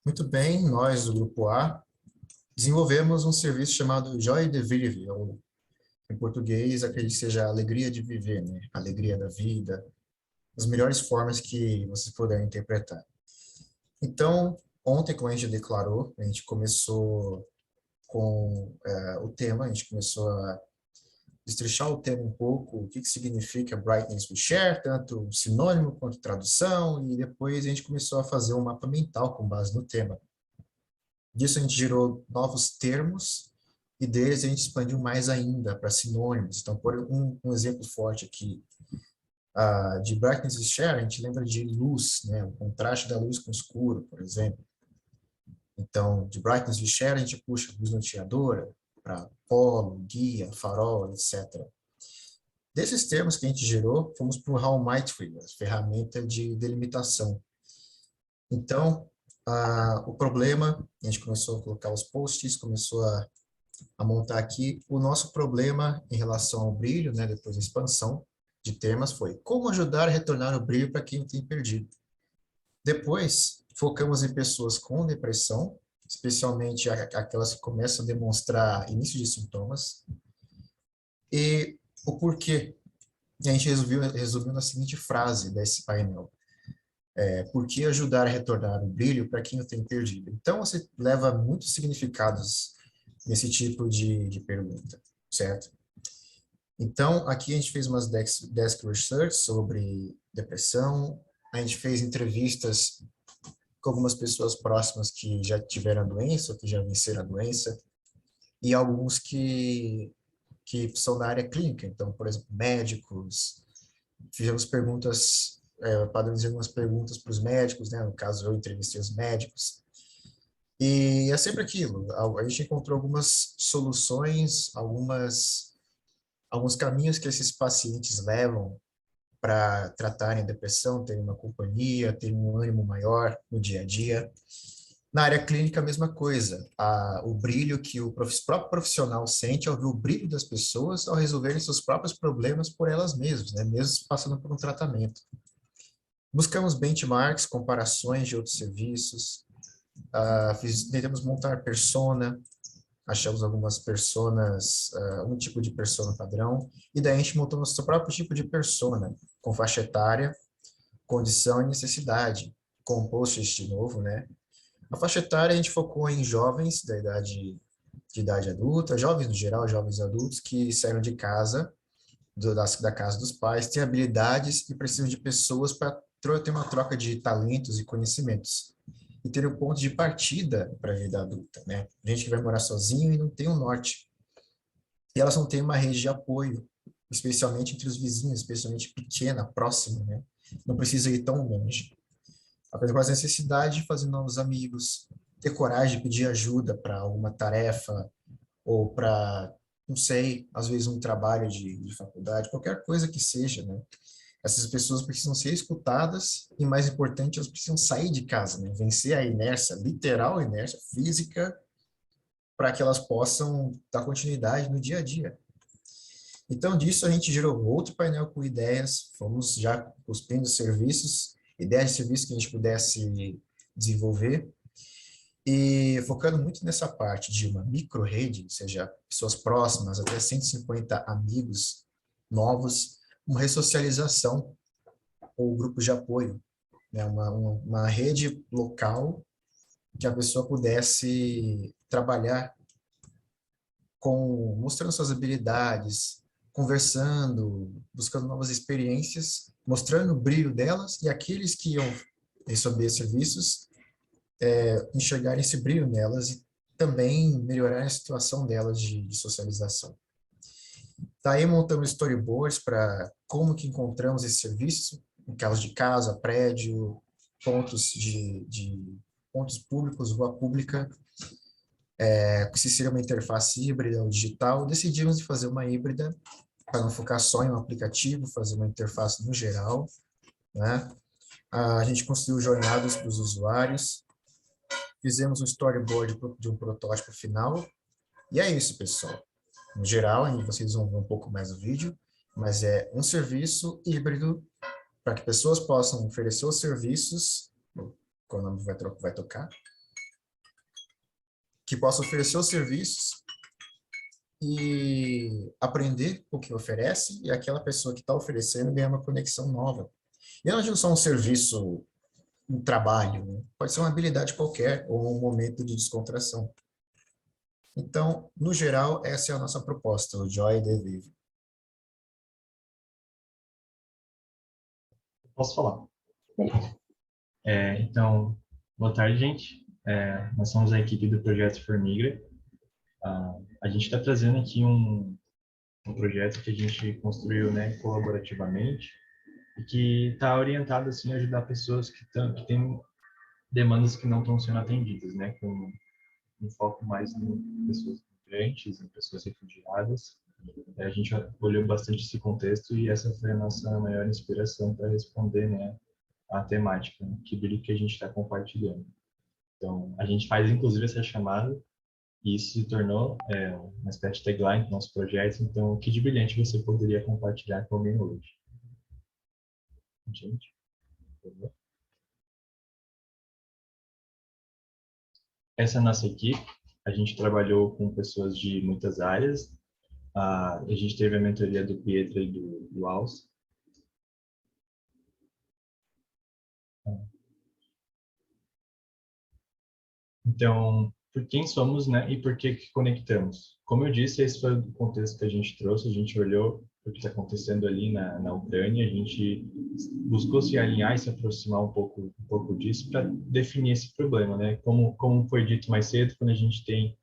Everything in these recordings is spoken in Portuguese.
Muito bem, nós do Grupo A desenvolvemos um serviço chamado Joy de Vivre, ou em português, acredito que seja a alegria de viver, né? Alegria da vida, as melhores formas que vocês puderem interpretar. Então, ontem, como a gente declarou, a gente começou com o tema, a gente começou a destrechar o tema um pouco, o que significa Brightness we Share, tanto sinônimo quanto tradução, e depois a gente começou a fazer um mapa mental com base no tema. Disso a gente gerou novos termos e deles a gente expandiu mais ainda para sinônimos. Então, por um exemplo forte aqui, de brightness e share, a gente lembra de luz, né? O contraste da luz com o escuro, por exemplo. Então, de brightness e share, a gente puxa luz norteadora para polo, guia, farol, etc. Desses termos que a gente gerou, fomos para o How Might We, a ferramenta de delimitação. Então, o problema, a gente começou a colocar os posts, começou a montar aqui. O nosso problema em relação ao brilho, né, depois da expansão de temas, foi como ajudar a retornar o brilho para quem tem perdido. Depois, focamos em pessoas com depressão, especialmente aquelas que começam a demonstrar início de sintomas, e o porquê. E a gente resumiu na seguinte frase desse painel: por que ajudar a retornar o brilho para quem o tem perdido? Então, você leva muitos significados nesse tipo de pergunta, certo? Então, aqui a gente fez umas desk research sobre depressão, a gente fez entrevistas com algumas pessoas próximas que já tiveram a doença, ou que já venceram a doença, e alguns que são da área clínica, então, por exemplo, médicos, fizemos perguntas, padronizamos algumas perguntas para os médicos, né? No caso, eu entrevistei os médicos, e é sempre aquilo, a gente encontrou algumas soluções, alguns caminhos que esses pacientes levam para tratarem a depressão, terem uma companhia, terem um ânimo maior no dia a dia. Na área clínica, a mesma coisa. O brilho que o próprio profissional sente ao ver o brilho das pessoas ao resolverem seus próprios problemas por elas mesmas, né? Mesmo passando por um tratamento. Buscamos benchmarks, comparações de outros serviços, tentamos montar persona, achamos algumas personas, um tipo de persona padrão, e daí a gente montou nosso próprio tipo de persona, com faixa etária, condição e necessidade, com posts de novo, né? A faixa etária a gente focou em jovens de idade adulta, jovens no geral, jovens adultos que saíram de casa, da casa dos pais, têm habilidades e precisam de pessoas para ter uma troca de talentos e conhecimentos e ter um ponto de partida para a vida adulta, né? Gente que vai morar sozinho e não tem um norte. E elas não têm uma rede de apoio, especialmente entre os vizinhos, especialmente pequena, próxima, né? Não precisa ir tão longe. Apenas com a necessidade de fazer novos amigos, ter coragem de pedir ajuda para alguma tarefa ou para, não sei, às vezes um trabalho de faculdade, qualquer coisa que seja, né? Essas pessoas precisam ser escutadas e, mais importante, elas precisam sair de casa, né? Vencer a inércia, literal inércia física, para que elas possam dar continuidade no dia a dia. Então, disso a gente gerou outro painel com ideias, fomos já cuspindo serviços, ideias de serviço que a gente pudesse desenvolver, e focando muito nessa parte de uma micro-rede, ou seja, pessoas próximas, até 150 amigos novos, uma ressocialização ou grupos de apoio, né? Uma rede local que a pessoa pudesse trabalhar mostrando suas habilidades, conversando, buscando novas experiências, mostrando o brilho delas e aqueles que iam receber serviços enxergarem esse brilho nelas e também melhorar a situação delas de socialização. Daí montamos storyboards para como que encontramos esse serviço, em caso de casa, prédio, pontos públicos, rua pública, se seria uma interface híbrida ou digital. Decidimos fazer uma híbrida para não focar só em um aplicativo, fazer uma interface no geral, né? A gente construiu jornadas para os usuários, fizemos um storyboard de um protótipo final, e é isso, pessoal. No geral, vocês vão ver um pouco mais do vídeo, mas é um serviço híbrido para que pessoas possam oferecer os serviços, quando vai tocar, que possa oferecer os serviços e aprender o que oferece, e aquela pessoa que está oferecendo ganhar uma conexão nova. E não é só um serviço, um trabalho, né? Pode ser uma habilidade qualquer ou um momento de descontração. Então, no geral, essa é a nossa proposta, o Joy de Vive. Posso falar? Então, boa tarde, gente. Nós somos a equipe do Projeto Formiga. A gente está trazendo aqui um projeto que a gente construiu, né, colaborativamente e que está orientado assim a ajudar pessoas que têm demandas que não estão sendo atendidas, né, com um foco mais em pessoas migrantes, em pessoas refugiadas. A gente olhou bastante esse contexto e essa foi a nossa maior inspiração para responder, né, a temática, né, que a gente está compartilhando. Então, a gente faz inclusive essa chamada e isso se tornou uma espécie de tagline do nosso projeto. Então, que de brilhante você poderia compartilhar comigo hoje? Gente, por favor. Essa é a nossa equipe. A gente trabalhou com pessoas de muitas áreas. A gente teve a mentoria do Pietra e do Alce. Então, por quem somos, né, e por que conectamos? Como eu disse, esse foi o contexto que a gente trouxe, a gente olhou o que está acontecendo ali na Ucrânia, a gente buscou se alinhar e se aproximar um pouco disso para definir esse problema, né? Como foi dito mais cedo, quando a gente tem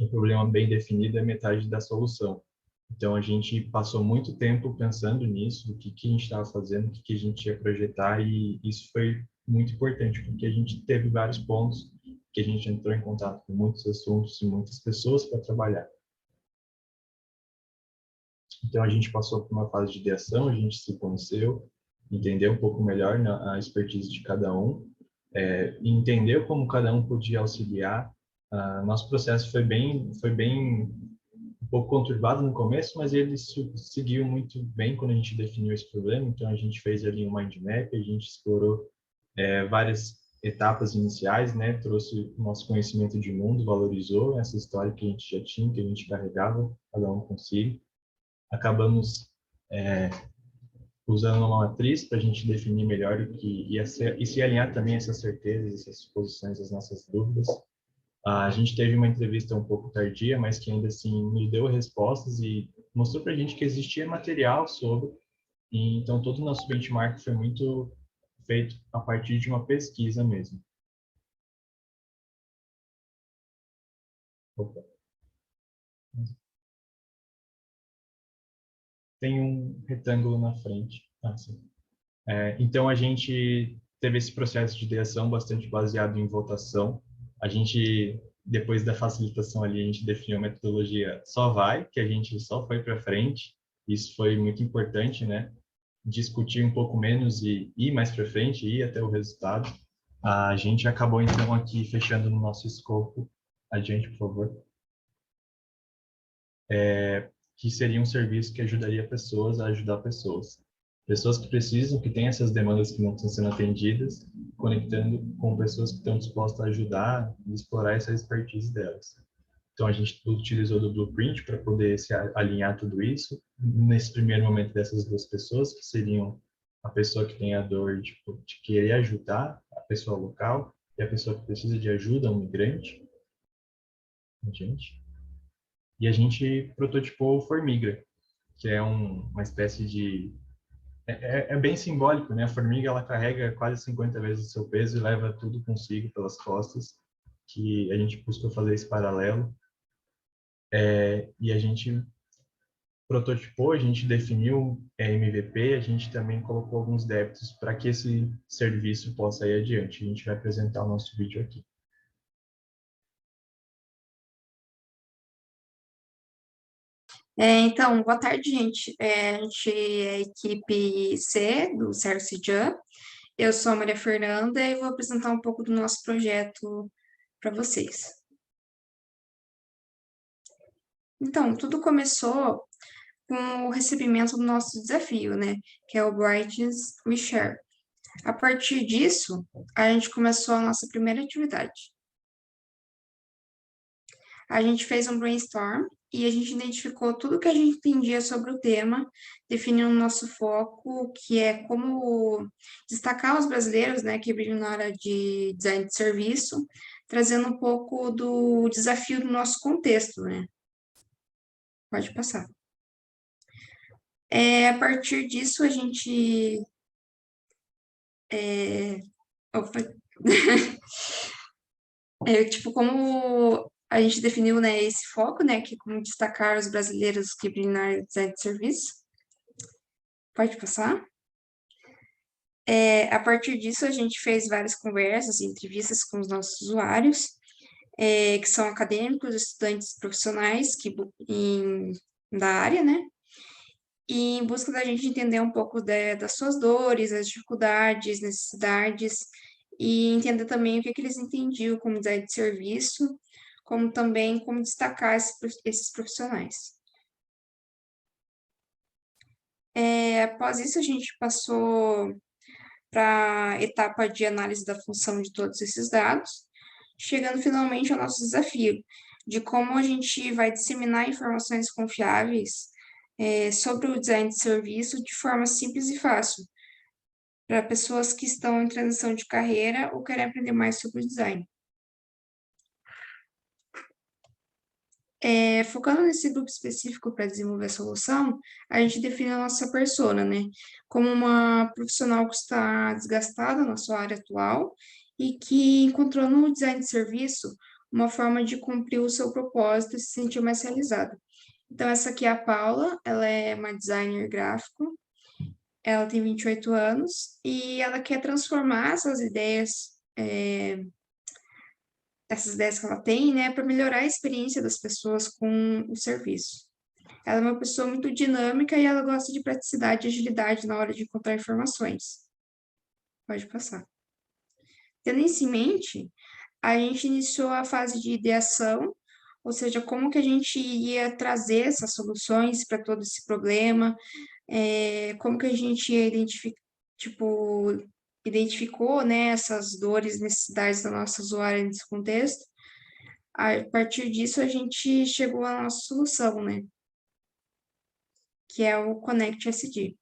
um problema bem definido, é metade da solução. Então, a gente passou muito tempo pensando nisso, o que a gente estava fazendo, o que a gente ia projetar, e isso foi muito importante, porque a gente teve vários pontos que a gente entrou em contato com muitos assuntos e muitas pessoas para trabalhar. Então, a gente passou por uma fase de ideação, a gente se conheceu, entendeu um pouco melhor a expertise de cada um, entendeu como cada um podia auxiliar. Nosso processo foi bem um pouco conturbado no começo, mas ele seguiu muito bem quando a gente definiu esse problema. Então, a gente fez ali um mind map, a gente explorou várias etapas iniciais, né? Trouxe o nosso conhecimento de mundo, valorizou essa história que a gente já tinha, que a gente carregava, cada um consigo. Acabamos usando uma matriz para a gente definir melhor e se alinhar também essas certezas, essas suposições, as nossas dúvidas. A gente teve uma entrevista um pouco tardia, mas que ainda assim nos deu respostas e mostrou para a gente que existia material sobre. E, então, todo o nosso benchmark foi muito feito a partir de uma pesquisa mesmo. Opa. Tem um retângulo na frente. Sim. Então, a gente teve esse processo de ideação bastante baseado em votação. A gente, depois da facilitação ali, a gente definiu a metodologia só vai, que a gente só foi para frente. Isso foi muito importante, né? Discutir um pouco menos e ir mais para frente, ir até o resultado. A gente acabou, então, aqui fechando no nosso escopo. Adiante, por favor. Que seria um serviço que ajudaria pessoas a ajudar pessoas. Pessoas que precisam, que têm essas demandas que não estão sendo atendidas, conectando com pessoas que estão dispostas a ajudar e explorar essa expertise delas. Então, a gente utilizou do Blueprint para poder se alinhar tudo isso. Nesse primeiro momento, dessas duas pessoas, que seriam a pessoa que tem a dor de querer ajudar a pessoa local e a pessoa que precisa de ajuda, um migrante. Gente. E a gente prototipou o Formiga, que é uma espécie de... É bem simbólico, né? A formiga, ela carrega quase 50 vezes o seu peso e leva tudo consigo pelas costas, que a gente buscou fazer esse paralelo. E a gente prototipou, a gente definiu MVP, a gente também colocou alguns débitos para que esse serviço possa ir adiante. A gente vai apresentar o nosso vídeo aqui. Então, boa tarde, gente. A gente é a equipe C do CRCJAM. Eu sou a Maria Fernanda e vou apresentar um pouco do nosso projeto para vocês. Então, tudo começou com o recebimento do nosso desafio, né? Que é o Brightness We Share. A partir disso, a gente começou a nossa primeira atividade. A gente fez um brainstorm e a gente identificou tudo que a gente entendia sobre o tema, definindo o nosso foco, que é como destacar os brasileiros, né, que brilham na área de design de serviço, trazendo um pouco do desafio do nosso contexto, né? Pode passar. A partir disso, a gente... Opa. Tipo, como a gente definiu, né, esse foco, né, que é como destacar os brasileiros que brilham na área de design de serviço. Pode passar. A partir disso, a gente fez várias conversas e entrevistas com os nossos usuários, que são acadêmicos, estudantes profissionais da área, né? E em busca da gente entender um pouco das suas dores, as dificuldades, necessidades, e entender também o que eles entendiam como design de serviço, como também como destacar esses profissionais. Após isso, a gente passou para a etapa de análise da função de todos esses dados, chegando finalmente ao nosso desafio, de como a gente vai disseminar informações confiáveis sobre o design de serviço de forma simples e fácil, para pessoas que estão em transição de carreira ou querem aprender mais sobre o design. Focando nesse grupo específico para desenvolver a solução, a gente define a nossa persona, né? Como uma profissional que está desgastada na sua área atual e que encontrou no design de serviço uma forma de cumprir o seu propósito e se sentir mais realizada. Então, essa aqui é a Paula, ela é uma designer gráfico, ela tem 28 anos e ela quer transformar essas ideias que ela tem, né, para melhorar a experiência das pessoas com o serviço. Ela é uma pessoa muito dinâmica e ela gosta de praticidade e agilidade na hora de encontrar informações. Pode passar. Tendo isso em mente, a gente iniciou a fase de ideação, ou seja, como que a gente ia trazer essas soluções para todo esse problema, como que a gente ia identificou, né, essas dores, necessidades da nossa usuária nesse contexto. A partir disso, a gente chegou à nossa solução, né? Que é o Connect SD.